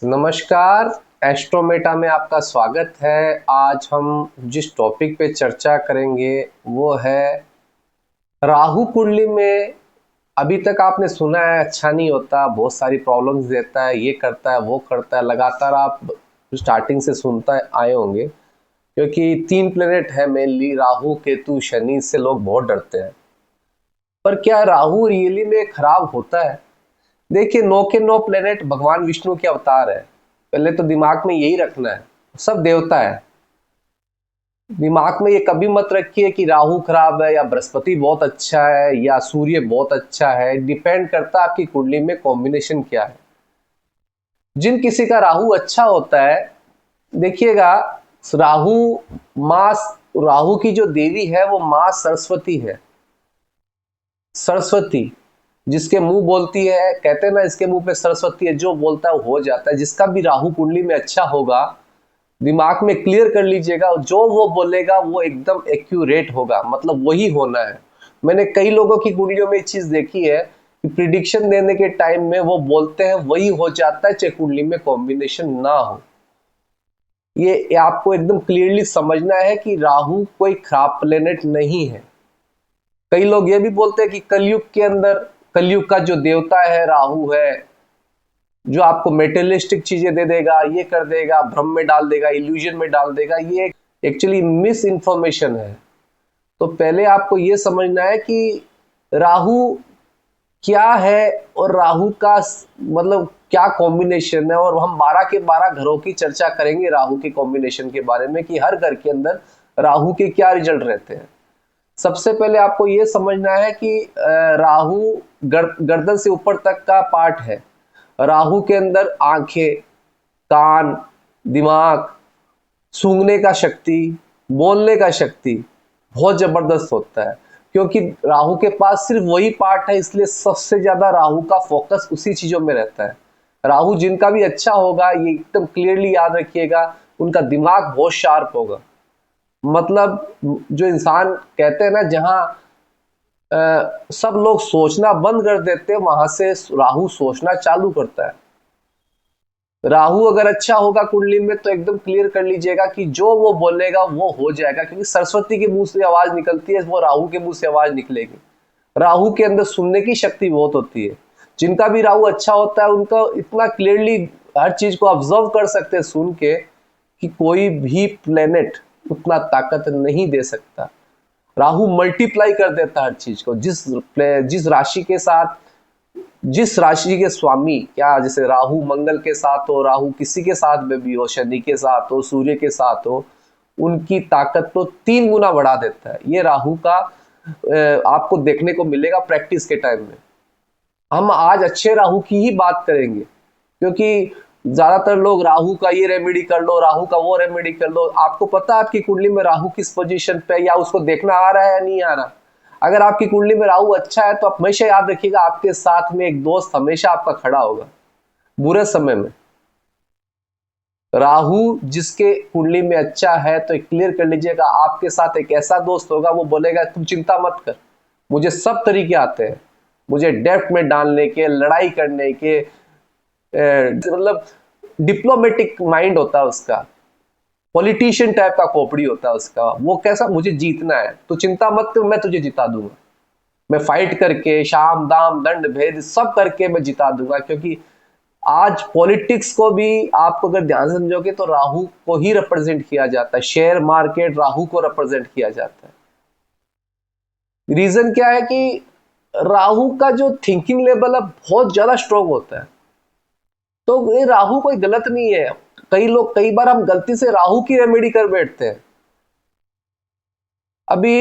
नमस्कार। एस्ट्रोमेटा में आपका स्वागत है। आज हम जिस टॉपिक पे चर्चा करेंगे वो है राहु कुंडली में। अभी तक आपने सुना है अच्छा नहीं होता, बहुत सारी प्रॉब्लम्स देता है, ये करता है वो करता है, लगातार आप स्टार्टिंग से सुनता आए होंगे। क्योंकि 3 प्लेनेट है मेनली, राहु केतु शनि, से लोग बहुत डरते हैं। पर क्या राहु रियली में खराब होता है? देखिए, 9 के 9 प्लेनेट भगवान विष्णु के अवतार है। पहले तो दिमाग में यही रखना है, सब देवता है। दिमाग में ये कभी मत रखिए कि राहु खराब है या बृहस्पति बहुत अच्छा है या सूर्य बहुत अच्छा है। डिपेंड करता है आपकी कुंडली में कॉम्बिनेशन क्या है। जिन किसी का राहु अच्छा होता है, देखिएगा, राहु माँ, राहु की जो देवी है वो माँ सरस्वती है। सरस्वती जिसके मुंह बोलती है, कहते हैं ना इसके मुंह पे सरस्वती है, जो बोलता है वो हो जाता है। जिसका भी राहु कुंडली में अच्छा होगा, दिमाग में क्लियर कर लीजिएगा, जो वो बोलेगा वो एकदम एक्यूरेट होगा, मतलब वही होना है। मैंने कई लोगों की कुंडलियों में ये चीज देखी है कि प्रिडिक्शन देने के टाइम में वो बोलते हैं वही हो जाता है, चाहे कुंडली में कॉम्बिनेशन ना हो। ये आपको एकदम क्लियरली समझना है कि राहु कोई खराब प्लेनेट नहीं है। कई लोग ये भी बोलते हैं कि कलयुग के अंदर, कलयुग का जो देवता है राहु है, जो आपको मेटेरियलिस्टिक चीजें दे देगा, ये कर देगा, भ्रम में डाल देगा, इल्यूजन में डाल देगा। ये एक्चुअली मिस इन्फॉर्मेशन है। तो पहले आपको ये समझना है कि राहु क्या है और राहु का मतलब क्या कॉम्बिनेशन है। और हम 12 के 12 घरों की चर्चा करेंगे राहु के कॉम्बिनेशन के बारे में कि हर घर के अंदर राहु के क्या रिजल्ट रहते हैं। सबसे पहले आपको यह समझना है कि राहु गर्दन से ऊपर तक का पार्ट है। राहु के अंदर आंखें, कान, दिमाग, सूंघने का शक्ति, बोलने का शक्ति बहुत जबरदस्त होता है। क्योंकि राहु के पास सिर्फ वही पार्ट है, इसलिए सबसे ज्यादा राहु का फोकस उसी चीजों में रहता है। राहु जिनका भी अच्छा होगा, ये एकदम क्लियरली याद रखिएगा, उनका दिमाग बहुत शार्प होगा। मतलब जो इंसान कहते हैं ना, जहां सब लोग सोचना बंद कर देते हैं, वहां से राहु सोचना चालू करता है। राहु अगर अच्छा होगा कुंडली में तो एकदम क्लियर कर लीजिएगा कि जो वो बोलेगा वो हो जाएगा। क्योंकि सरस्वती के मुंह से आवाज निकलती है, वो राहु के मुंह से आवाज निकलेगी। राहु के अंदर सुनने की शक्ति बहुत होती है। जिनका भी राहु अच्छा होता है, उनका इतना क्लियरली हर चीज को ऑब्जर्व कर सकते हैं सुन के, कि कोई भी प्लेनेट उतना ताकत नहीं दे सकता। राहु मल्टीप्लाई कर देता है हर चीज को। जिस राशि के साथ, जिस राशि के स्वामी, क्या जैसे राहु मंगल के साथ हो, राहु किसी के साथ में भी हो, शनि के साथ हो, सूर्य के साथ हो, उनकी ताकत तो 3 गुना बढ़ा देता है। ये राहु का आपको देखने को मिलेगा प्रैक्टिस के टाइम में। हम आज अच्छे राहु की ही बात करेंगे, क्योंकि ज्यादातर लोग राहु का ये रेमेडी कर लो, राहु का वो रेमेडी कर लो। आपको पता है आपकी कुंडली में राहु किस पोजीशन पे, या उसको देखना आ रहा है या नहीं आ रहा? अगर आपकी कुंडली में राहु अच्छा है तो आप हमेशा याद रखिएगा, आपके साथ में एक दोस्त हमेशा आपका खड़ा होगा बुरे समय में। राहु जिसके कुंडली में अच्छा है तो क्लियर कर लीजिएगा, आपके साथ एक ऐसा दोस्त होगा, वो बोलेगा तुम चिंता मत कर, मुझे सब तरीके आते हैं, मुझे डेप्थ में डालने के, लड़ाई करने के, मतलब डिप्लोमेटिक माइंड होता है उसका, पॉलिटिशियन टाइप का खोपड़ी होता है उसका। वो कैसा, मुझे जीतना है तो चिंता मत कर, मैं तुझे जिता दूंगा, मैं फाइट करके, शाम दाम दंड भेद सब करके मैं जिता दूंगा। क्योंकि आज पॉलिटिक्स को भी आपको अगर ध्यान से समझोगे तो राहु को ही रिप्रेजेंट किया जाता है। शेयर मार्केट राहु को रिप्रेजेंट किया जाता है। रीजन क्या है कि राहु का जो थिंकिंग लेवल है बहुत ज्यादा स्ट्रॉन्ग होता है। तो ये राहु कोई गलत नहीं है। कई बार हम गलती से राहु की रेमेडी कर बैठते हैं। अभी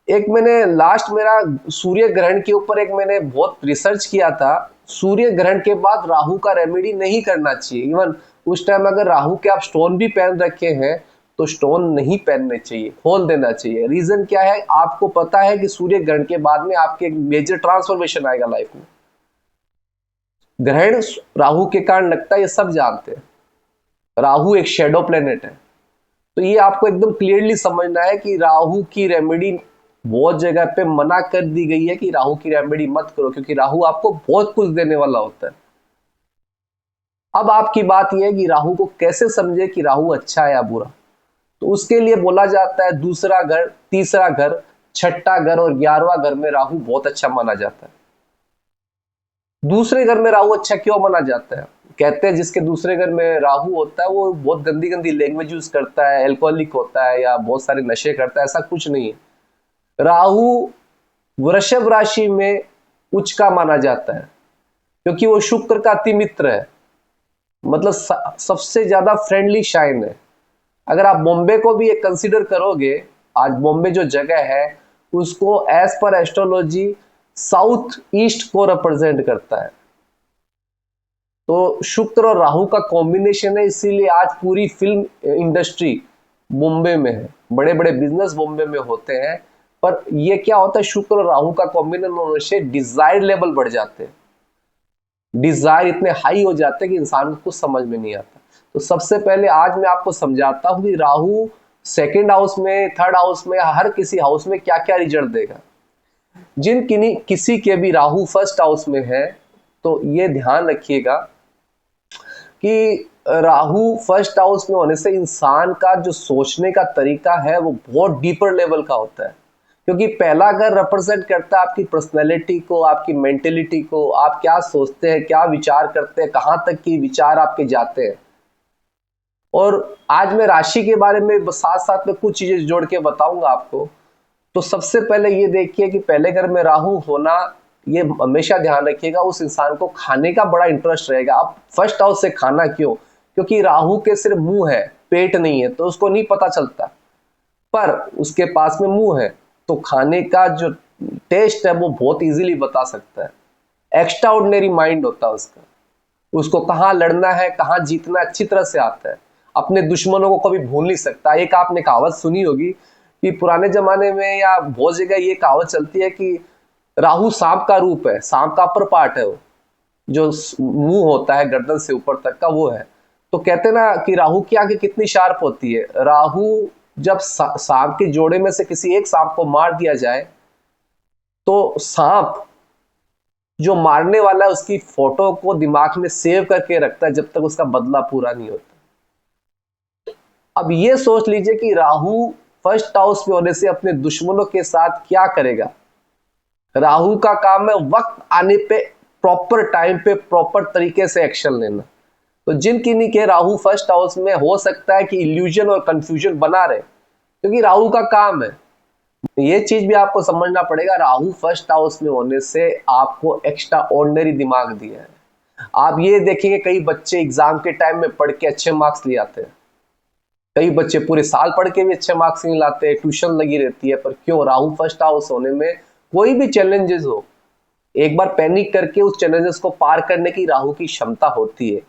एक मैंने लास्ट मेरा सूर्य ग्रहण के ऊपर एक मैंने बहुत रिसर्च किया था। सूर्य ग्रहण के बाद राहु का रेमेडी नहीं करना चाहिए। इवन उस टाइम अगर राहु के आप स्टोन भी पहन रखे हैं तो स्टोन नहीं पहनने चाहिए, खोल देना चाहिए। रीजन क्या है, आपको पता है कि सूर्य ग्रहण के बाद में आपके एक मेजर ट्रांसफॉर्मेशन आएगा लाइफ में। ग्रहण राहु के कारण लगता है, ये सब जानते हैं। राहु एक शेडो प्लेनेट है। तो ये आपको एकदम क्लियरली समझना है कि राहु की रेमेडी बहुत जगह पे मना कर दी गई है कि राहु की रेमेडी मत करो, क्योंकि राहु आपको बहुत कुछ देने वाला होता है। अब आपकी बात यह है कि राहु को कैसे समझे कि राहु अच्छा है या बुरा। तो उसके लिए बोला जाता है दूसरा घर, तीसरा घर, छठा घर और 11वां घर में राहु बहुत अच्छा माना जाता है। दूसरे घर में राहु अच्छा क्यों माना जाता है? कहते हैं जिसके दूसरे घर में राहु होता है वो बहुत गंदी गंदी लैंग्वेज यूज करता है, एल्कोहलिक होता है या बहुत सारे नशे करता है। ऐसा कुछ नहीं है। राहु वृषभ राशि में उच्च का माना जाता है क्योंकि वो शुक्र का अति मित्र है, मतलब सबसे ज्यादा फ्रेंडली शाइन है। अगर आप बॉम्बे को भी एक कंसीडर करोगे, आज बॉम्बे जो जगह है उसको as per astrology south east को रिप्रेजेंट करता है। तो शुक्र और राहु का कॉम्बिनेशन है, इसीलिए आज पूरी फिल्म इंडस्ट्री बॉम्बे में है, बड़े बड़े बिजनेस बॉम्बे में होते हैं। पर ये क्या होता है, शुक्र और राहु का कॉम्बिनेशन होने से डिजायर लेवल बढ़ जाते हैं, डिजायर इतने हाई हो जाते हैं कि इंसान को कुछ समझ में नहीं आता। तो सबसे पहले आज मैं आपको समझाता हूं कि राहु सेकंड हाउस में, थर्ड हाउस में, हर किसी हाउस में क्या क्या रिजल्ट देगा। जिन किसी के भी राहु फर्स्ट हाउस में है तो ये ध्यान रखिएगा कि राहु फर्स्ट हाउस में होने से इंसान का जो सोचने का तरीका है वो बहुत डीपर लेवल का होता है, क्योंकि पहला घर रिप्रेजेंट करता है आपकी पर्सनैलिटी को, आपकी मेंटेलिटी को, आप क्या सोचते हैं, क्या विचार करते हैं, कहां तक की विचार आपके जाते हैं। और आज मैं राशि के बारे में साथ साथ में कुछ चीजें जोड़ के बताऊंगा आपको। तो सबसे पहले ये देखिए कि पहले घर में राहु होना, ये हमेशा ध्यान रखिएगा, उस इंसान को खाने का बड़ा इंटरेस्ट रहेगा। अब फर्स्ट हाउस से खाना क्यों? क्योंकि राहु के सिर्फ मुंह है, पेट नहीं है, तो उसको नहीं पता चलता, पर उसके पास में मुंह है तो खाने का जो टेस्ट है वो बहुत इजीली बता सकता है। एक्स्ट्रा ऑर्डिनरी माइंड होता है उसका, उसको कहाँ लड़ना है, कहाँ जीतना अच्छी तरह से आता है, अपने दुश्मनों को कभी भूल नहीं सकता। एक आपने कहावत सुनी होगी कि पुराने जमाने में या बहुत जगह ये कहावत चलती है कि राहु सांप का रूप है, सांप का अपर पार्ट है, वो जो मुंह होता है गर्दन से ऊपर तक का वो है। तो कहते ना कि राहु की आंखें कितनी शार्प होती है। राहु जब सांप के जोड़े में से किसी एक सांप को मार दिया जाए तो सांप जो मारने वाला है उसकी फोटो को दिमाग में सेव करके रखता है जब तक उसका बदला पूरा नहीं होता। अब ये सोच लीजिए कि राहु फर्स्ट हाउस में होने से अपने दुश्मनों के साथ क्या करेगा। राहु का काम है वक्त आने पे प्रॉपर टाइम पे प्रॉपर तरीके से एक्शन लेना। तो जिन किन्हीं के राहु फर्स्ट हाउस में हो सकता है कि इल्यूजन और कंफ्यूजन बना रहे, क्योंकि राहु का काम है। ये चीज भी आपको समझना पड़ेगा, राहु फर्स्ट हाउस में होने से आपको एक्स्ट्रा ऑर्डिनरी दिमाग दिया है। आप ये देखेंगे कई बच्चे एग्जाम के टाइम में पढ़ के अच्छे मार्क्स ले आते हैं, कई बच्चे पूरे साल पढ़ के भी अच्छे मार्क्स नहीं लाते, ट्यूशन लगी रहती है। पर क्यों? राहु फर्स्ट हाउस होने में कोई भी चैलेंजेस हो, एक बार पैनिक करके उस चैलेंजेस को पार करने की राहु की क्षमता होती है।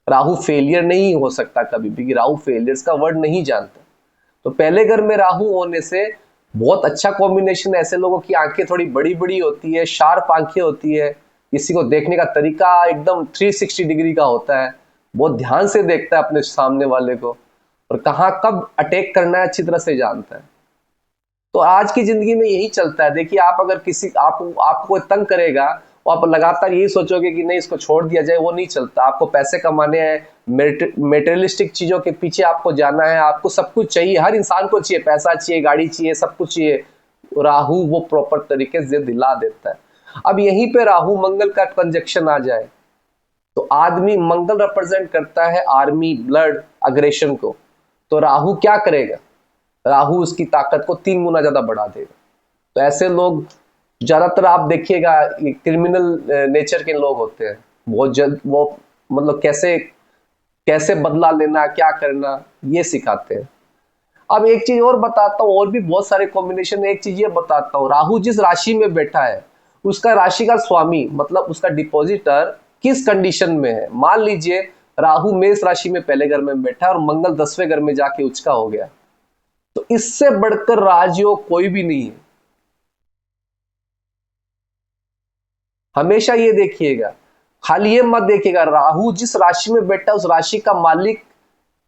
राहु फेलियर नहीं हो सकता कभी भी, राहु फेलियर्स का वर्ड नहीं जानता। तो पहले घर में राहु होने से बहुत अच्छा कॉम्बिनेशन। ऐसे लोगों की आंखें थोड़ी बड़ी बड़ी होती है, शार्प आंखें होती है, किसी को देखने का तरीका एकदम 360 डिग्री का होता है, बहुत ध्यान से देखता है अपने सामने वाले को और कहाँ कब अटैक करना है अच्छी तरह से जानता है। तो आज की जिंदगी में यही चलता है। देखिए, आप अगर किसी आपको कोई तंग करेगा और आप लगातार यही सोचोगे कि नहीं इसको छोड़ दिया जाए, वो नहीं चलता। आपको पैसे कमाने हैं, मेटेरियलिस्टिक चीजों के पीछे आपको जाना है, आपको सब कुछ चाहिए, हर इंसान को चाहिए, पैसा चाहिए, गाड़ी चाहिए, सब कुछ चाहिए। राहु वो प्रॉपर तरीके से दिला देता है। अब यहीं पे राहु मंगल का कंजक्शन आ जाए तो आदमी, मंगल रिप्रेजेंट करता है आर्मी, ब्लड, अग्रेशन को। तो राहु क्या करेगा? राहु उसकी ताकत को 3 गुना ज्यादा बढ़ा देगा। तो ऐसे लोग ज्यादातर आप देखिएगा क्रिमिनल नेचर के लोग होते हैं, बहुत जल्द वो मतलब कैसे बदला लेना, क्या करना, ये सिखाते हैं। अब एक चीज और बताता हूँ, और भी बहुत सारे कॉम्बिनेशन। एक चीज ये बताता हूँ, राहु जिस राशि में बैठा है उसका राशि का स्वामी मतलब उसका डिपॉजिटर किस कंडीशन में है। मान लीजिए राहु मेष राशि में पहले घर में बैठा है और मंगल 10वें घर में जाके उच्च का हो गया, तो इससे बढ़कर राजयोग कोई भी नहीं है। हमेशा ये देखिएगा, खाली ये मत देखिएगा राहु जिस राशि में बैठा उस राशि का मालिक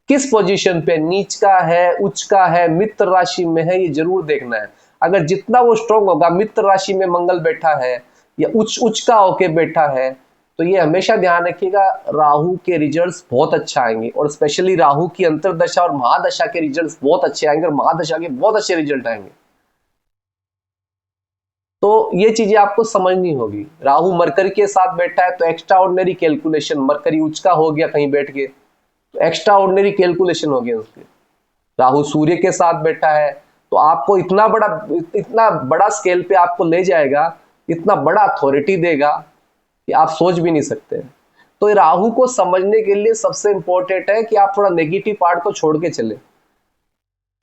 किस पोजीशन पे, नीच का है, उच्च का है, मित्र राशि में है, ये जरूर देखना है। अगर जितना वो स्ट्रांग होगा, मित्र राशि में मंगल बैठा है या उच्च का होके बैठा है तो ये हमेशा ध्यान रखिएगा, राहु के रिजल्ट्स बहुत अच्छा आएंगे, और स्पेशली राहु की अंतरदशा और महादशा के रिजल्ट्स बहुत अच्छे आएंगे, और महादशा के बहुत अच्छे रिजल्ट आएंगे। तो ये चीजें आपको समझनी होगी। राहु मरकरी के साथ बैठा है तो एक्स्ट्रा ऑर्डिनरी कैलकुलेशन, मरकरी उच्च का हो गया कहीं बैठ के, तो एक्स्ट्रा ऑर्डिनरी कैलकुलेशन हो गया उसके। राहु सूर्य के साथ बैठा है तो आपको इतना बड़ा स्केल पे आपको ले जाएगा, इतना बड़ा अथॉरिटी देगा कि आप सोच भी नहीं सकते। तो राहु को समझने के लिए सबसे इंपॉर्टेंट है कि आप थोड़ा नेगेटिव पार्ट को छोड़ के चले।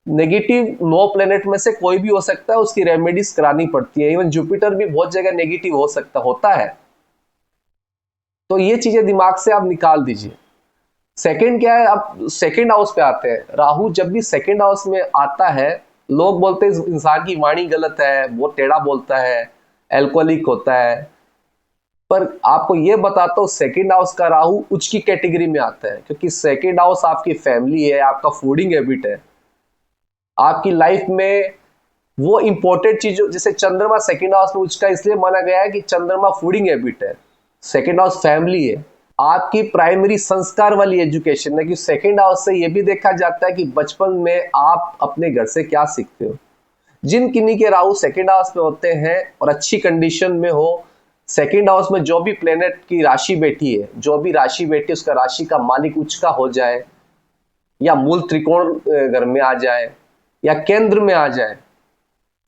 नेगेटिव 9 प्लेनेट में से कोई भी हो सकता है, उसकी रेमेडीज करानी पड़ती है। इवन जुपिटर भी बहुत जगह नेगेटिव होता है। तो ये चीजें दिमाग से आप निकाल दीजिए। सेकंड क्या है, अब सेकंड हाउस पे आते हैं। राहु जब भी सेकंड हाउस में आता है, लोग बोलते हैं इंसान की वाणी गलत है, वो टेढ़ा बोलता है, एल्कोहलिक होता है, पर आपको ये बताता हूँ सेकंड हाउस का राहु उच्च की कैटेगरी में आता है, क्योंकि सेकंड हाउस आपकी फैमिली है, आपका फूडिंग हैबिट है, आपकी लाइफ में वो इंपॉर्टेंट चीजों, जैसे चंद्रमा सेकंड हाउस में उच्च का इसलिए माना गया है कि चंद्रमा फूडिंग हैबिट है, सेकंड हाउस फैमिली है, आपकी प्राइमरी संस्कार वाली एजुकेशन है। कि सेकंड हाउस से ये भी देखा जाता है कि बचपन में आप अपने घर से क्या सीखते हो। जिन किन्हीं के राहु सेकंड हाउस में होते हैं और अच्छी कंडीशन में हो, सेकंड हाउस में जो भी प्लेनेट की राशि बैठी है, उसका राशि का मालिक उच्च का हो जाए, या मूल त्रिकोण घर में आ जाए, या केंद्र में आ जाए,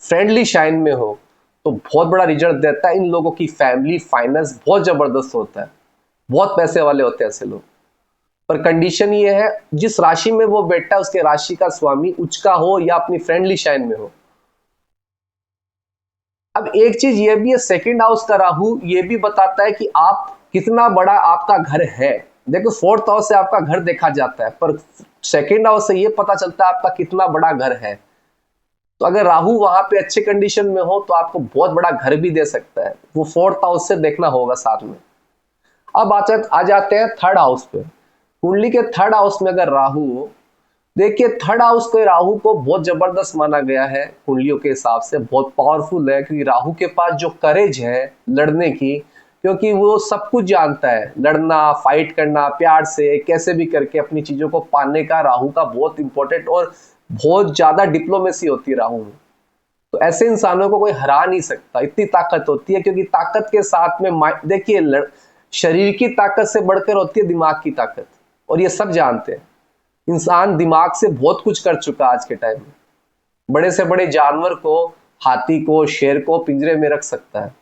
फ्रेंडली शाइन में हो, तो बहुत बड़ा रिजल्ट देता है। इन लोगों की फैमिली फाइनेंस बहुत जबरदस्त होता है, बहुत पैसे वाले होते हैं ऐसे लोग। पर कंडीशन ये है, जिस राशि में वो बैठा है उसके राशि का स्वामी उच्च का हो या अपनी फ्रेंडली शाइन में हो। अब एक चीज ये भी है, सेकंड हाउस का राहु ये भी बताता है कि आप कितना बड़ा आपका घर है। देखो फोर्थ हाउस से आपका घर देखा जाता है, पर सेकंड हाउस से ये पता चलता है आपका कितना बड़ा घर है। तो अगर राहु वहां पे अच्छे कंडीशन में हो तो आपको बहुत बड़ा घर भी दे सकता है, वो फोर्थ हाउस से देखना होगा साथ में। अब आ जाते हैं थर्ड हाउस पे। कुंडली के थर्ड हाउस में अगर राहु हो, देखिए थर्ड हाउस के राहु को बहुत जबरदस्त माना गया है, कुंडलियों के हिसाब से बहुत पावरफुल है, क्योंकि राहु के पास जो करेज है लड़ने की, क्योंकि वो सब कुछ जानता है, लड़ना, फाइट करना, प्यार से कैसे भी करके अपनी चीजों को पाने का राहु का बहुत इंपॉर्टेंट, और बहुत ज्यादा डिप्लोमेसी होती है राहु में। तो ऐसे इंसानों को कोई हरा नहीं सकता, इतनी ताकत होती है। क्योंकि ताकत के साथ में देखिए शरीर की ताकत से बढ़कर होती है दिमाग की ताकत, और ये सब जानते हैं। इंसान दिमाग से बहुत कुछ कर चुका आज के टाइम में, बड़े से बड़े जानवर को, हाथी को, शेर को पिंजरे में रख सकता है।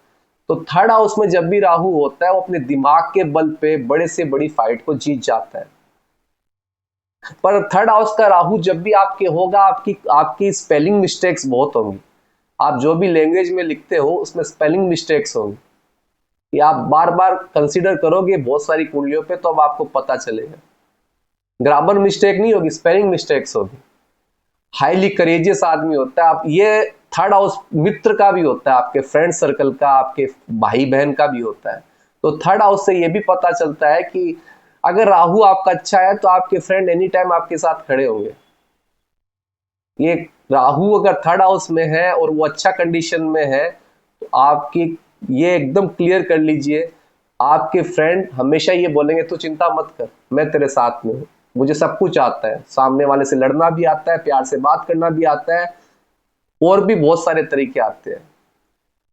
तो थर्ड हाउस में जब भी राहु होता है, वो अपने दिमाग के बल पे बड़े से बड़ी फाइट को जीत जाता है। पर थर्ड हाउस का राहु जब भी आपके होगा, आपकी स्पेलिंग मिस्टेक्स बहुत होंगी। आप जो भी लैंग्वेज में लिखते हो उसमें स्पेलिंग मिस्टेक्स होंगी, ये आप बार बार कंसीडर करोगे बहुत सारी कुंडलियों पे, तो अब आपको पता चलेगा। ग्रामर मिस्टेक नहीं होगी, स्पेलिंग मिस्टेक्स होगी। हाईली करेजियस आदमी होता है आप, ये थर्ड हाउस मित्र का भी होता है, आपके फ्रेंड सर्कल का, आपके भाई बहन का भी होता है। तो थर्ड हाउस से ये भी पता चलता है कि अगर राहु आपका अच्छा है तो आपके फ्रेंड एनी टाइम आपके साथ खड़े होंगे। ये राहु अगर थर्ड हाउस में है और वो अच्छा कंडीशन में है, तो आपकी ये एकदम क्लियर कर लीजिए, आपके फ्रेंड हमेशा ये बोलेंगे तू चिंता मत कर, मैं तेरे साथ में हूँ, मुझे सब कुछ आता है, सामने वाले से लड़ना भी आता है, प्यार से बात करना भी आता है, और भी बहुत सारे तरीके आते हैं।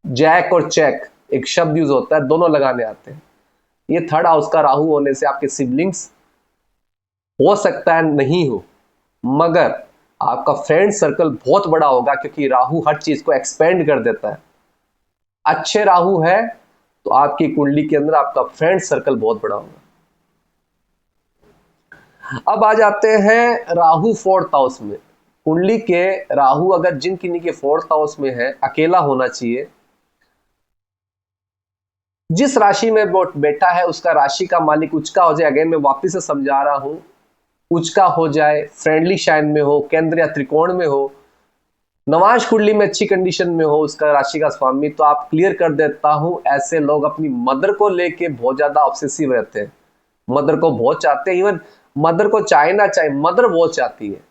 जैक और चेक एक शब्द यूज होता है, दोनों लगाने आते हैं। ये थर्ड हाउस का राहु होने से आपके सिबलिंग्स हो सकता है नहीं हो, मगर आपका फ्रेंड सर्कल बहुत बड़ा होगा, क्योंकि राहु हर चीज को एक्सपेंड कर देता है। अच्छे राहु है तो आपकी कुंडली के अंदर आपका फ्रेंड सर्कल बहुत बड़ा होगा। अब आ जाते हैं राहु फोर्थ हाउस में। कुंडली के राहु अगर जिन किन्हीं के फोर्थ हाउस में है, अकेला होना चाहिए। जिस राशि में बैठा है उसका राशि का मालिक उच्च का हो जाए, अगेन मैं वापिस से समझा रहा हूं, उच्च का हो जाए, फ्रेंडली शाइन में हो, केंद्र या त्रिकोण में हो, नवांश कुंडली में अच्छी कंडीशन में हो उसका राशि का स्वामी, तो आप क्लियर कर देता हूं, ऐसे लोग अपनी मदर को लेके बहुत ज्यादा ऑब्सेसिव रहते हैं, मदर को बहुत चाहते हैं। इवन मदर को चाहे ना चाहे, मदर बहुत चाहती है।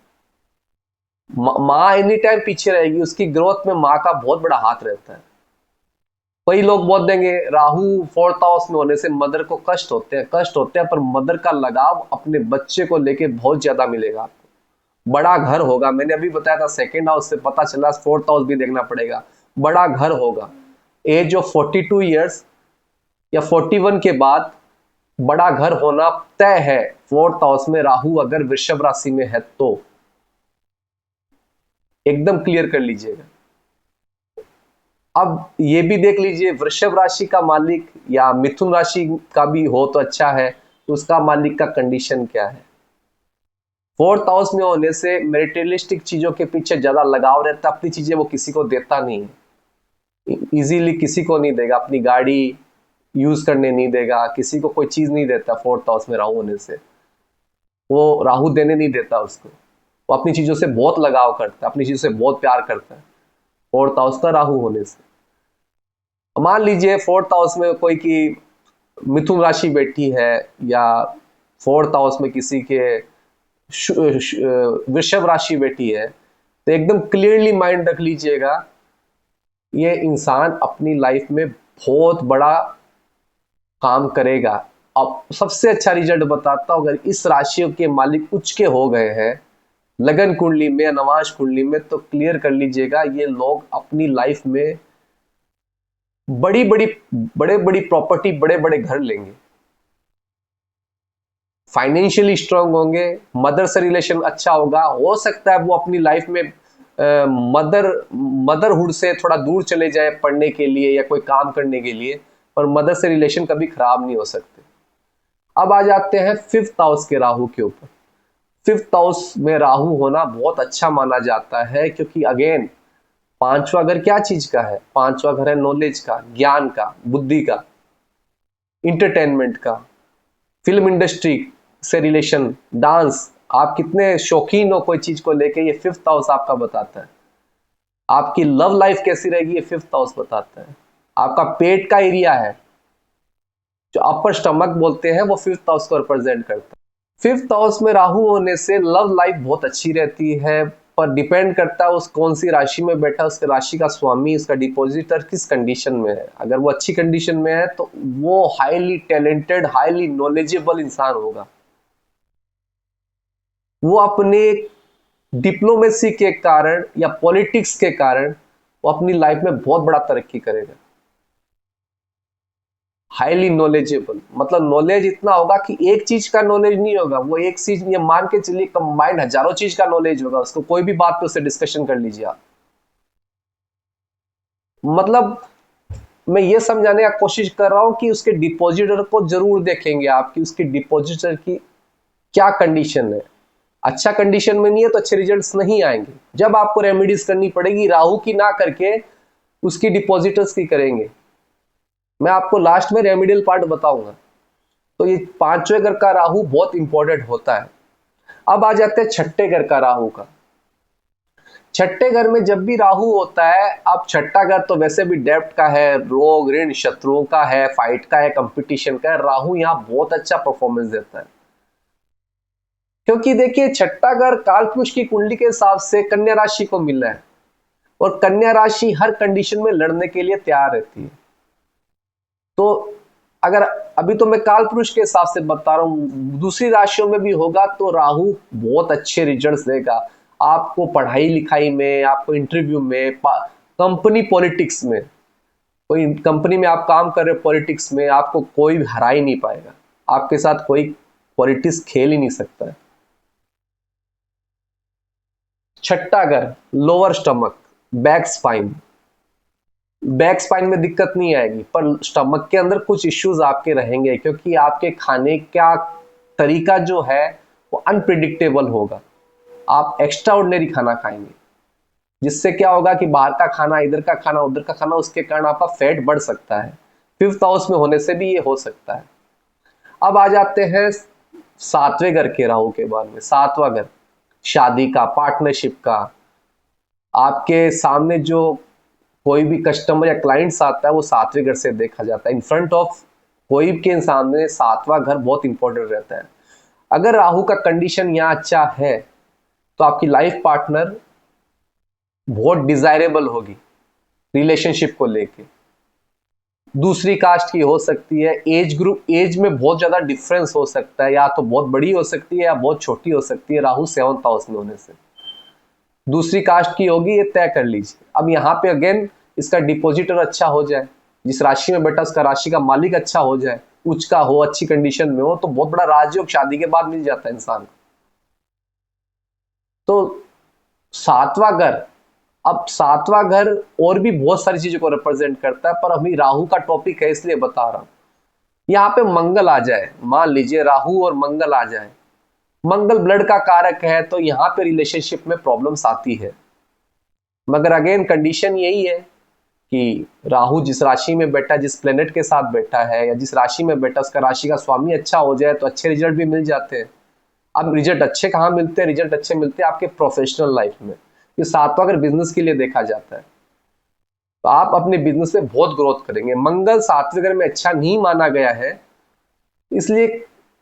माँ एनी टाइम पीछे रहेगी, उसकी ग्रोथ में माँ का बहुत बड़ा हाथ रहता है। कई लोग बोल देंगे राहु फोर्थ हाउस में होने से मदर को कष्ट होते हैं, पर मदर का लगाव अपने बच्चे को लेके बहुत ज्यादा मिलेगा आपको। बड़ा घर होगा, मैंने अभी बताया था सेकेंड हाउस से पता चला, फोर्थ हाउस भी देखना पड़ेगा। बड़ा घर होगा, एज ऑफ 42 ईयर्स या 41 के बाद बड़ा घर होना तय है। फोर्थ हाउस में राहु अगर वृषभ राशि में है तो एकदम क्लियर कर लीजिएगा। अब ये भी देख लीजिए, वृषभ राशि का मालिक या मिथुन राशि का भी हो तो अच्छा है, तो उसका मालिक का कंडीशन क्या है। फोर्थ हाउस में होने से मेटेरियलिस्टिक चीजों के पीछे ज्यादा लगाव रहता है, अपनी चीजें वो किसी को देता नहीं है, इजीली किसी को नहीं देगा, अपनी गाड़ी यूज करने नहीं देगा, किसी को कोई चीज नहीं देता। फोर्थ हाउस में राहु होने से वो राहु देने नहीं देता उसको, वो अपनी चीजों से बहुत लगाव करता है, अपनी चीजों से बहुत प्यार करता है फोर्थ हाउस का राहु होने से। मान लीजिए फोर्थ हाउस में कोई की मिथुन राशि बैठी है या फोर्थ हाउस में किसी के वृषभ राशि बैठी है, तो एकदम क्लियरली माइंड रख लीजिएगा, ये इंसान अपनी लाइफ में बहुत बड़ा काम करेगा। अब सबसे अच्छा रिजल्ट बताता हूं, अगर इस राशि के मालिक उच्च के हो गए हैं लगन कुंडली में या नवाज कुंडली में, तो क्लियर कर लीजिएगा ये लोग अपनी लाइफ में बड़ी बड़ी प्रॉपर्टी, बड़े बड़े घर लेंगे, फाइनेंशियली स्ट्रांग होंगे, मदर से रिलेशन अच्छा होगा। हो सकता है वो अपनी लाइफ में मदरहुड से थोड़ा दूर चले जाए पढ़ने के लिए या कोई काम करने के लिए, पर मदर से रिलेशन कभी खराब नहीं हो सकते। अब आ जाते हैं फिफ्थ हाउस के राहु के ऊपर। फिफ्थ हाउस में राहु होना बहुत अच्छा माना जाता है, क्योंकि अगेन पांचवा घर क्या चीज का है, पांचवा घर है नॉलेज का, ज्ञान का, बुद्धि का, इंटरटेनमेंट का, फिल्म इंडस्ट्री से रिलेशन, डांस, आप कितने शौकीन हो कोई चीज को लेके, ये फिफ्थ हाउस आपका बताता है। आपकी लव लाइफ कैसी रहेगी, ये फिफ्थ हाउस बताता है। आपका पेट का एरिया है जो अपर स्टमक बोलते हैं, वो फिफ्थ हाउस को रिप्रेजेंट करता है। फिफ्थ हाउस में राहु होने से लव लाइफ बहुत अच्छी रहती है, पर डिपेंड करता है उस कौन सी राशि में बैठा, उसके राशि का स्वामी, उसका डिपॉजिटर किस कंडीशन में है। अगर वो अच्छी कंडीशन में है तो वो हाईली टैलेंटेड, हाईली नॉलेजेबल इंसान होगा। वो अपने डिप्लोमेसी के कारण या पॉलिटिक्स के कारण वो अपनी लाइफ में बहुत बड़ा तरक्की करेगा। हाईली नॉलेजेबल मतलब नॉलेज इतना होगा कि एक चीज का नॉलेज नहीं होगा, वो एक चीज, ये मान के चलिए कंबाइंड हजारों चीज का नॉलेज होगा उसको, कोई भी बात पे उससे डिस्कशन कर लीजिए आप। मतलब मैं ये समझाने का कोशिश कर रहा हूं कि उसके डिपॉजिटर को जरूर देखेंगे आप कि उसके डिपॉजिटर की क्या कंडीशन है। अच्छा कंडीशन में नहीं है तो अच्छे रिजल्ट्स नहीं आएंगे। जब आपको रेमेडीज करनी पड़ेगी, राहु की ना करके उसकी डिपॉजिटर्स की करेंगे। मैं आपको लास्ट में रेमेडियल पार्ट बताऊंगा। तो ये पांचवें घर का राहु बहुत इंपॉर्टेंट होता है। अब आ जाते हैं छठे घर का राहु का। छठे घर में जब भी राहु होता है, अब छठा घर तो वैसे भी डेब्ट का है, रोग ऋण शत्रुओं का है, फाइट का है, कंपटीशन का है। राहु यहाँ बहुत अच्छा परफॉर्मेंस देता है, क्योंकि देखिए छठा घर कालपुरुष की कुंडली के हिसाब से कन्या राशि को मिला है, और कन्या राशि हर कंडीशन में लड़ने के लिए तैयार रहती है। तो अगर अभी तो मैं काल पुरुष के हिसाब से बता रहा हूं, दूसरी राशियों में भी होगा तो राहु बहुत अच्छे रिजल्ट्स देगा आपको, पढ़ाई लिखाई में, आपको इंटरव्यू में, कंपनी पॉलिटिक्स में, कोई कंपनी में आप काम कर रहे हो, पॉलिटिक्स में आपको कोई हरा ही नहीं पाएगा, आपके साथ कोई पॉलिटिक्स खेल ही नहीं सकता है। छठा घर lower stomach, back spine. Back spine में दिक्कत नहीं आएगी, पर स्टमक के अंदर कुछ इश्यूज आपके रहेंगे, क्योंकि आपके खाने का तरीका जो है वो अनप्रिडिक्टेबल होगा। आप एक्स्ट्रा ऑर्डिनरी खाना खाएंगे, जिससे क्या होगा कि बाहर का खाना, इधर का खाना, उधर का खाना, उसके कारण आपका फैट बढ़ सकता है। फिफ्थ हाउस में होने से भी ये हो सकता है। अब आ जाते हैं सातवें घर के राहु के बारे में। सातवां घर शादी का, पार्टनरशिप का। आपके सामने जो कोई भी कस्टमर या क्लाइंट्स आता है वो सातवें घर से देखा जाता है। इन फ्रंट ऑफ कोई के सामने सातवां घर बहुत इंपॉर्टेंट रहता है। अगर राहु का कंडीशन यहाँ अच्छा है तो आपकी लाइफ पार्टनर बहुत डिजायरेबल होगी रिलेशनशिप को लेके। दूसरी कास्ट की हो सकती है, एज ग्रुप, एज में बहुत ज्यादा डिफरेंस हो सकता है, या तो बहुत बड़ी हो सकती है या बहुत छोटी हो सकती है, राहु 7th हाउस में होने से। दूसरी कास्ट की होगी, ये तय कर लीजिए। अब यहाँ पे अगेन इसका डिपॉजिटर अच्छा हो जाए, जिस राशि में बेटा उसका राशि का मालिक अच्छा हो जाए, उच्च का हो, अच्छी कंडीशन में हो, तो बहुत बड़ा राजयोग शादी के बाद मिल जाता है इंसान को। तो 7वां घर, अब 7वां घर और भी बहुत सारी चीजों को रिप्रेजेंट करता है, पर अभी राहु का टॉपिक है इसलिए बता रहा हूं। यहाँ पे मंगल आ जाए, मान लीजिए राहु और मंगल आ जाए, मंगल ब्लड का कारक है, तो यहाँ पे रिलेशनशिप में प्रॉब्लम्स आती है। मगर अगेन कंडीशन यही है कि राहु जिस राशि में बैठा, जिस प्लेनेट के साथ बैठा है, या जिस राशि में बैठा, उसका राशि का स्वामी अच्छा हो जाए तो अच्छे रिजल्ट भी मिल जाते हैं। अब रिजल्ट अच्छे कहाँ मिलते हैं? रिजल्ट अच्छे मिलते हैं आपके प्रोफेशनल लाइफ में। ये 7वां अगर बिजनेस के लिए देखा जाता है तो आप अपने बिजनेस में बहुत ग्रोथ करेंगे। मंगल 7वें घर में अच्छा नहीं माना गया है, इसलिए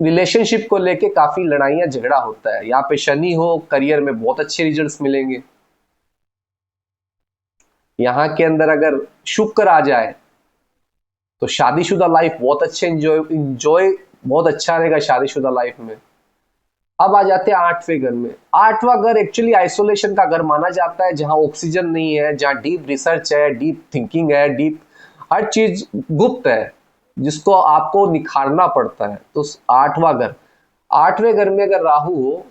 रिलेशनशिप को लेके काफी लड़ाइयां झगड़ा होता है। यहाँ पे शनि हो, करियर में बहुत अच्छे रिजल्ट्स मिलेंगे। यहाँ के अंदर अगर शुक्र आ जाए तो शादीशुदा लाइफ बहुत अच्छे इंजॉय बहुत अच्छा रहेगा शादीशुदा लाइफ में। अब आ जाते हैं 8वें घर में। 8वां घर एक्चुअली आइसोलेशन का घर माना जाता है, जहां ऑक्सीजन नहीं है, जहां डीप रिसर्च है, डीप थिंकिंग है, डीप हर चीज गुप्त है, जिसको आपको निखारना पड़ता है। तो 8वां घर, 8वें घर में अगर राहु हो,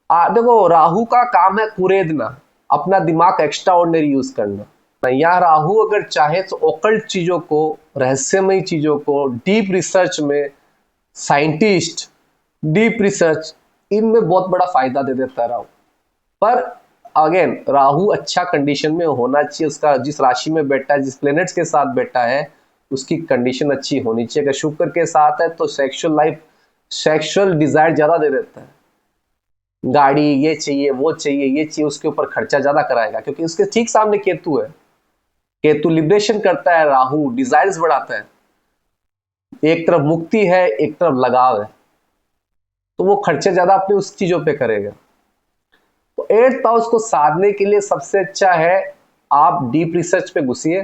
देखो राहु का काम है कुरेदना, अपना दिमाग एक्स्ट्रा ऑर्डिनरी यूज करना। या राहु अगर चाहे तो ओकल्ट चीजों को, रहस्यमय चीजों को, डीप रिसर्च में, साइंटिस्ट, डीप रिसर्च, इनमें बहुत बड़ा फायदा दे देता है राहु। पर अगेन राहु अच्छा कंडीशन में होना चाहिए, उसका जिस राशि में बैठा है, जिस प्लेनेट्स के साथ बैठा है, उसकी कंडीशन अच्छी होनी चाहिए। अगर शुक्र के साथ है तो सेक्सुअल लाइफ, सेक्सुअल डिजायर ज्यादा दे देता है, गाड़ी ये चाहिए, वो चाहिए, ये चाहिए, उसके ऊपर खर्चा ज्यादा कराएगा, क्योंकि उसके ठीक सामने केतु है। केतु लिबरेशन करता है, राहु डिजायर्स बढ़ाता है। एक तरफ मुक्ति है, एक तरफ लगाव है, तो वो खर्चे ज्यादा अपने उस चीजों पे करेगा। तो 8th हाउस को साधने के लिए सबसे अच्छा है आप डीप रिसर्च पे घुसिए,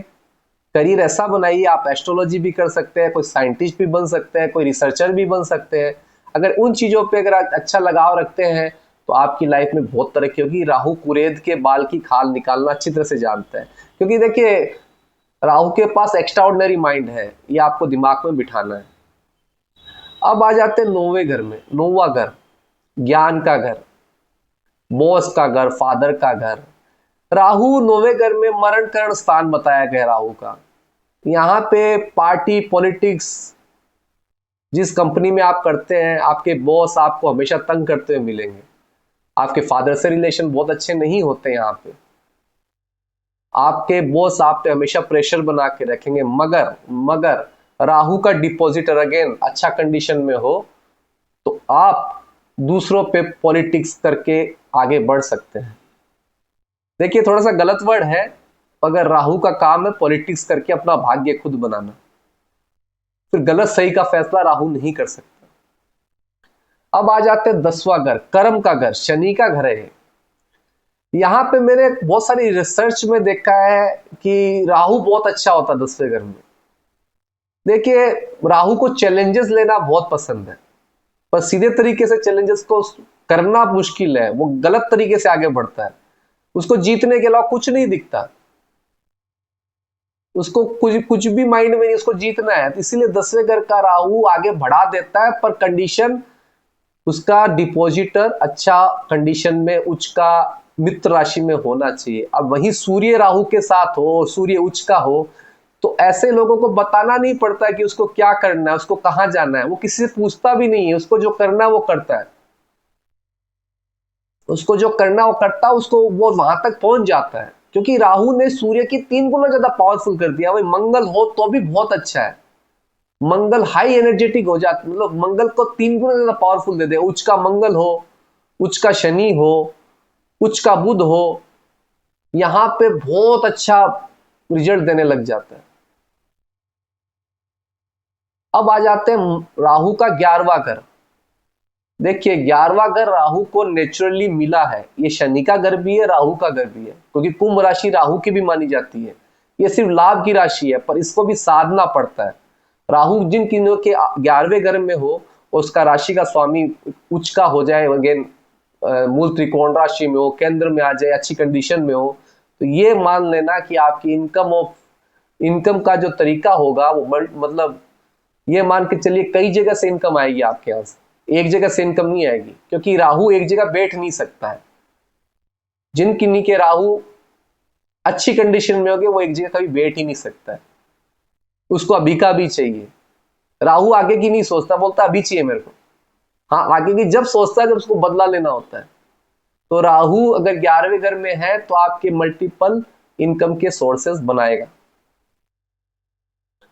करियर ऐसा बनाइए। आप एस्ट्रोलॉजी भी कर सकते हैं, कोई साइंटिस्ट भी बन सकते हैं, कोई रिसर्चर भी बन सकते हैं। अगर उन चीजों पे अगर अच्छा लगाव रखते हैं तो आपकी लाइफ में बहुत तरक्की होगी। राहु कुरेद के बाल की खाल निकालना अच्छी तरह से जानता है, क्योंकि देखिए राहु के पास एक्स्ट्रा ऑर्डिनरी माइंड है, ये आपको दिमाग में बिठाना है। अब आ जाते हैं 9वें घर में। 9वां घर ज्ञान का घर, बॉस का घर, फादर का घर। राहु 9वें घर में मरण करण स्थान बताया गया राहु का। यहाँ पे पार्टी पॉलिटिक्स, जिस कंपनी में आप करते हैं, आपके बॉस आपको हमेशा तंग करते हुए मिलेंगे। आपके फादर से रिलेशन बहुत अच्छे नहीं होते। यहाँ पे आपके बॉस आप पे हमेशा प्रेशर बना के रखेंगे। मगर राहु का डिपॉजिटर अगेन अच्छा कंडीशन में हो तो आप दूसरों पे पॉलिटिक्स करके आगे बढ़ सकते हैं। देखिए थोड़ा सा गलत वर्ड है, अगर राहु का काम है पॉलिटिक्स करके अपना भाग्य खुद बनाना, फिर गलत सही का फैसला राहु नहीं कर सकता। अब आ जाते हैं 10वां घर, कर्म का घर, शनि का घर है। यहाँ पे मैंने बहुत सारी रिसर्च में देखा है कि राहु बहुत अच्छा होता है 10वें घर में। देखिए राहु को चैलेंजेस लेना बहुत पसंद है, पर सीधे तरीके से चैलेंजेस को करना मुश्किल है। वो गलत तरीके से आगे बढ़ता है, उसको जीतने के अलावा कुछ नहीं दिखता, उसको कुछ भी माइंड में नहीं, उसको जीतना है। तो इसीलिए 10वें घर का राहु आगे बढ़ा देता है, पर कंडीशन उसका डिपॉजिटर अच्छा कंडीशन में उच्च का मित्र राशि में होना चाहिए। अब वही सूर्य राहु के साथ हो, सूर्य उच्च का हो, तो ऐसे लोगों को बताना नहीं पड़ता कि उसको क्या करना है, उसको कहां जाना है, वो किसी से पूछता भी नहीं है। उसको जो करना है वो करता है, उसको जो करना वो करता है, उसको वो वहां तक पहुंच जाता है, क्योंकि राहु ने सूर्य की 3 गुना ज्यादा पावरफुल कर दिया। भाई मंगल हो तो भी बहुत अच्छा है, मंगल हाई एनर्जेटिक हो जाता, मतलब मंगल को 3 गुना ज्यादा पावरफुल दे दे। उच्च का मंगल हो, उच्च का शनि हो, उच्च का बुध हो, यहां पे बहुत अच्छा रिजल्ट देने लग जाता है। अब आ जाते हैं राहु का 11वां घर। देखिए 11वां घर राहु को नेचुरली मिला है, ये शनि का घर भी है, राहु का घर भी है, क्योंकि कुंभ राशि राहु की भी मानी जाती है। ये सिर्फ लाभ की राशि है, पर इसको भी साधना पड़ता है। राहु जिन किन्नों के 11वें घर में हो, उसका राशि का स्वामी उच्च का हो जाए, अगेन मूल त्रिकोण राशि में हो, केंद्र में आ जाए, अच्छी कंडीशन में हो, तो ये मान लेना कि आपकी इनकम का जो तरीका होगा वो मतलब ये मान के चलिए कई जगह से इनकम आएगी आपके यहाँ से, एक जगह से इनकम नहीं आएगी, क्योंकि राहु एक जगह बैठ नहीं सकता है। जिन किन्हीं के राहु अच्छी कंडीशन में होगे वो एक जगह कभी बैठ ही नहीं सकता है, उसको अभी का भी चाहिए। राहु आगे की नहीं सोचता, बोलता अभी चाहिए मेरे को। हाँ, आगे की जब सोचता है जब उसको बदला लेना होता है। तो राहु अगर 11वें घर में है तो आपके मल्टीपल इनकम के सोर्सेस बनाएगा,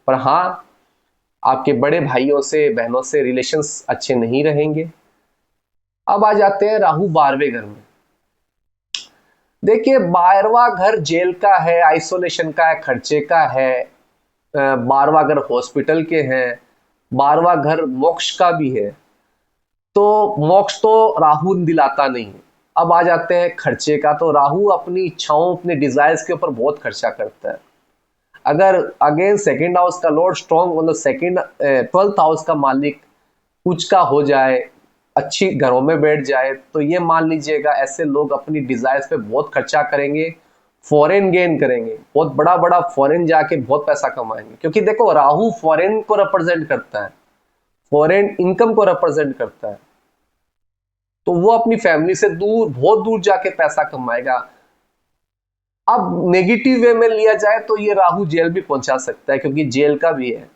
पर हाँ आपके बड़े भाइयों से बहनों से रिलेशंस अच्छे नहीं रहेंगे। अब आ जाते हैं राहु 12वें घर में। देखिए 12वां घर जेल का है, आइसोलेशन का है, खर्चे का है। 12वां घर हॉस्पिटल के हैं, 12वां घर मोक्ष का भी है। तो मोक्ष तो राहु दिलाता नहीं है। अब आ जाते हैं खर्चे का। तो राहु अपनी इच्छाओं, अपने डिजायर्स के ऊपर बहुत खर्चा करता है। अगर अगेन सेकंड हाउस का लॉर्ड स्ट्रॉन्ग, मतलब सेकंड 12th हाउस का मालिक उच्च का हो जाए, अच्छी घरों में बैठ जाए, तो ये मान लीजिएगा ऐसे लोग अपनी डिजायर्स पे बहुत खर्चा करेंगे, फॉरेन गेन करेंगे, बहुत बड़ा बड़ा फॉरेन जाके बहुत पैसा कमाएंगे। क्योंकि देखो राहु फॉरेन को रिप्रेजेंट करता है, फॉरेन इनकम को रिप्रेजेंट करता है, तो वो अपनी फैमिली से दूर, बहुत दूर जाके पैसा कमाएगा। अब नेगेटिव वे में लिया जाए तो ये राहु जेल भी पहुंचा सकता है, क्योंकि जेल का भी है।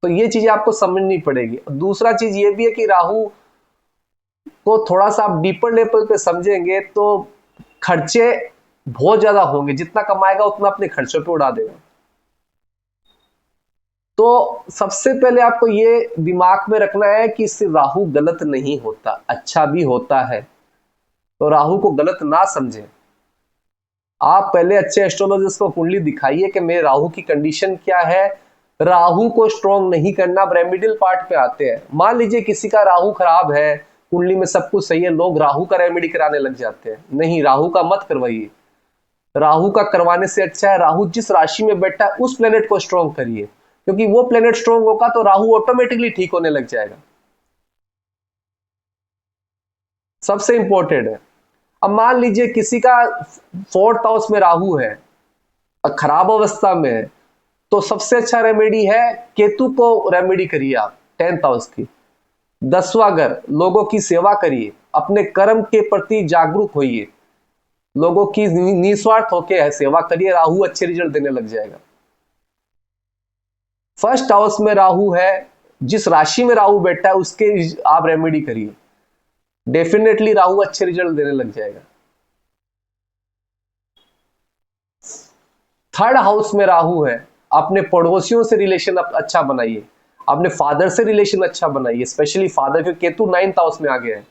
तो ये चीजें आपको समझनी पड़ेगी। दूसरा चीज ये भी है कि राहु को थोड़ा सा आप डीपर लेवल पे समझेंगे तो खर्चे बहुत ज्यादा होंगे, जितना कमाएगा उतना अपने खर्चों पे उड़ा देगा। तो सबसे पहले आपको ये दिमाग में रखना है कि इससे राहु गलत नहीं होता, अच्छा भी होता है। तो राहु को गलत ना समझें। आप पहले अच्छे एस्ट्रोलॉजिस्ट को कुंडली दिखाइए कि मेरे राहु की कंडीशन क्या है। राहु को स्ट्रॉन्ग नहीं करना, रेमेडियल पार्ट पे आते हैं। मान लीजिए किसी का राहु खराब है, कुंडली में सब कुछ सही है, लोग राहु का रेमेडी कराने लग जाते हैं। नहीं, राहु का मत करवाइए। राहु का करवाने से अच्छा है राहु जिस राशि में बैठा है उस प्लेनेट को स्ट्रॉन्ग करिए, क्योंकि वो प्लेनेट स्ट्रॉन्ग होगा तो राहु ऑटोमेटिकली ठीक होने लग जाएगा। सबसे इंपॉर्टेंट है। अब मान लीजिए किसी का 4th हाउस में राहु है, खराब अवस्था में है, तो सबसे अच्छा रेमेडी है केतु को रेमेडी करिए आप 10th हाउस की। 10वां घर, लोगों की सेवा करिए, अपने कर्म के प्रति जागरूक होइए, लोगों की निस्वार्थ होकर सेवा करिए, राहु अच्छे रिजल्ट देने लग जाएगा। 1st हाउस में राहु है, जिस राशि में राहु बैठा है उसके आप रेमेडी करिए, डेफिनेटली राहु अच्छे रिजल्ट देने लग जाएगा। 3rd हाउस में राहु है, अपने पड़ोसियों से रिलेशन अच्छा बनाइए, अपने फादर से रिलेशन अच्छा बनाइए, स्पेशली फादर, के केतु 9th हाउस में आ गया है,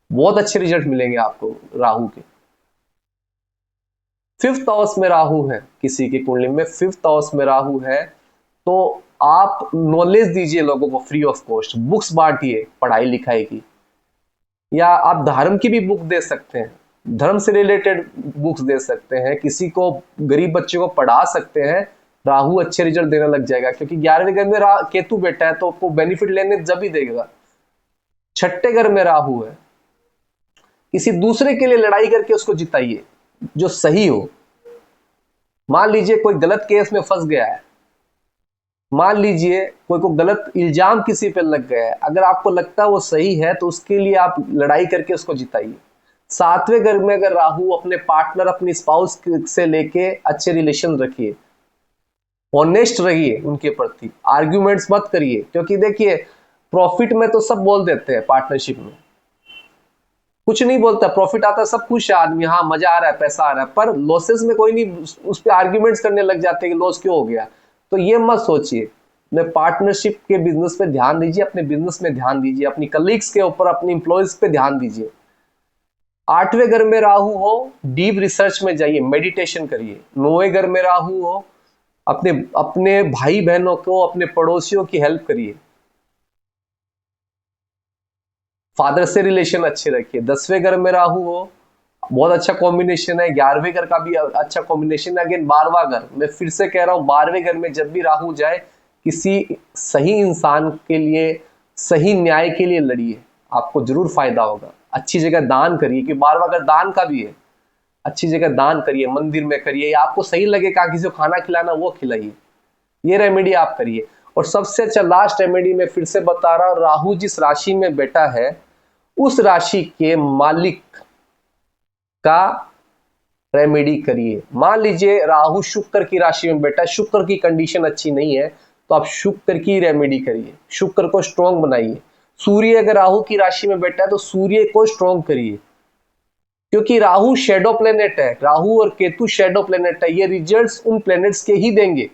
बहुत अच्छे रिजल्ट मिलेंगे आपको राहु के। 5th हाउस में राहु है, किसी की कुंडली में 5th हाउस में राहु है, तो आप नॉलेज दीजिए लोगों को फ्री ऑफ कॉस्ट, बुक्स बांटिए पढ़ाई लिखाई की, या आप धर्म की भी बुक दे सकते हैं, धर्म से रिलेटेड बुक्स दे सकते हैं, किसी को गरीब बच्चे को पढ़ा सकते हैं। राहु अच्छे रिजल्ट देने लग जाएगा, क्योंकि 11वें घर में केतु बैठा है तो आपको बेनिफिट लेने जब ही देगा। 6ठे घर में राहु है, किसी दूसरे के लिए लड़ाई करके उसको जिताइए जो सही हो। मान लीजिए कोई गलत केस में फंस गया है, मान लीजिए कोई को गलत इल्जाम किसी पे लग गया है, अगर आपको लगता है वो सही है तो उसके लिए आप लड़ाई करके उसको जिताइए। 7वें घर में अगर राहु, अपने पार्टनर, अपनी स्पाउस से लेके अच्छे रिलेशन रखिए, ऑनेस्ट रहिए उनके प्रति, आर्ग्यूमेंट्स मत करिए, क्योंकि देखिए प्रॉफिट में तो सब बोल देते हैं, पार्टनरशिप में कुछ नहीं बोलता, प्रॉफिट आता है सब खुश है आदमी, हाँ मजा आ रहा है, पैसा आ रहा है, पर लॉसेस में कोई नहीं उस पर आर्ग्यूमेंट्स करने लग जाते हैं कि लॉस क्यों हो गया। तो ये मत सोचिए, अपने पार्टनरशिप के बिजनेस पे ध्यान दीजिए, अपने बिजनेस में ध्यान दीजिए, अपनी कलीग्स के ऊपर, अपनी इंप्लॉइज पे ध्यान दीजिए। 8वें घर में राहु हो, डीप रिसर्च में जाइए, मेडिटेशन करिए। 9वें घर में राहु हो, अपने अपने भाई बहनों को, अपने पड़ोसियों की हेल्प करिए, फादर से रिलेशन अच्छे रखिए। 10वें घर में राहु हो बहुत अच्छा कॉम्बिनेशन है। 11वें घर का भी अच्छा कॉम्बिनेशन है। अगेन 12वां घर, मैं फिर से कह रहा हूँ 12वें घर में जब भी राहु जाए, किसी सही इंसान के लिए, सही न्याय के लिए लड़िए, आपको जरूर फायदा होगा। अच्छी जगह दान करिए, कि 12वां घर दान का भी है। अच्छी जगह दान करिए, मंदिर में करिए, या आपको सही लगे कहा किसी को खाना खिलाना, वो खिलाइए। ये रेमेडी आप करिए। और सबसे अच्छा लास्ट रेमेडी मैं फिर से बता रहा हूं, राहु जिस राशि में बैठा है उस राशि के मालिक का रेमेडी करिए। मान लीजिए राहु शुक्र की राशि में बैठा है, शुक्र की कंडीशन अच्छी नहीं है, तो आप शुक्र की रेमेडी करिए, शुक्र को स्ट्रॉन्ग बनाइए। सूर्य अगर राहु की राशि में बैठा है तो सूर्य को स्ट्रॉन्ग करिए, क्योंकि राहु शेडो प्लेनेट है, राहु और केतु शेडो प्लेनेट है, ये रिजल्ट्स उन प्लेनेट्स के ही देंगे।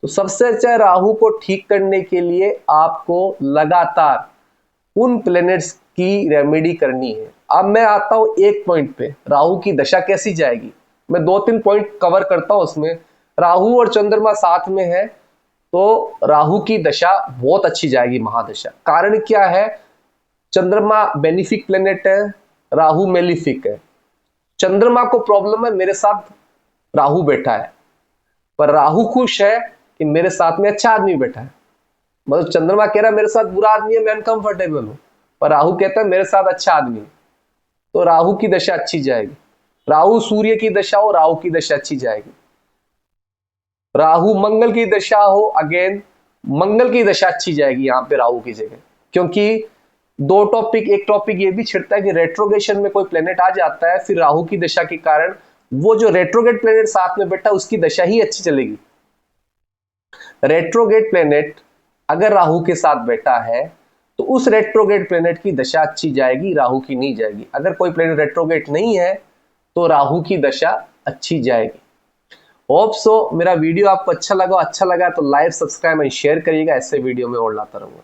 तो सबसे अच्छा राहु को ठीक करने के लिए आपको लगातार उन प्लेनेट्स की रेमेडी करनी है। अब मैं आता हूं एक पॉइंट पे, राहु की दशा कैसी जाएगी। मैं 2-3 पॉइंट कवर करता हूं उसमें। राहु और चंद्रमा साथ में है तो राहु की दशा बहुत अच्छी जाएगी, महादशा। कारण क्या है, चंद्रमा बेनिफिक प्लेनेट है, राहु मेलिफिक है। चंद्रमा को प्रॉब्लम है मेरे साथ राहु बैठा है, पर राहु खुश है कि मेरे साथ में अच्छा आदमी बैठा है। मतलब चंद्रमा कह रहा है मेरे साथ बुरा आदमी है, मैं अनकंफर्टेबल हूं, पर राहु कहता है मेरे साथ अच्छा आदमी है, तो राहु की दशा अच्छी जाएगी। राहु सूर्य की दशा हो, राहु की दशा अच्छी जाएगी। राहु मंगल की दशा हो, अगेन मंगल की दशा अच्छी जाएगी यहां पे राहु की जगह। क्योंकि दो टॉपिक, एक टॉपिक ये भी छिड़ता है कि रेट्रोगेशन में कोई प्लेनेट आ जाता है, फिर राहु की दशा के कारण वो जो रेट्रोगेट प्लेनेट साथ में बैठा उसकी दशा ही अच्छी चलेगी। रेट्रोगेट प्लेनेट अगर राहु के साथ बैठा है तो उस रेट्रोगेट प्लेनेट की दशा अच्छी जाएगी, राहु की नहीं जाएगी। अगर कोई प्लेनेट रेट्रोगेट नहीं है तो राहु की दशा अच्छी जाएगी। होप सो मेरा वीडियो आपको अच्छा लगा तो लाइक, सब्सक्राइब एंड शेयर करिएगा। ऐसे वीडियो में और लाता रहूंगा।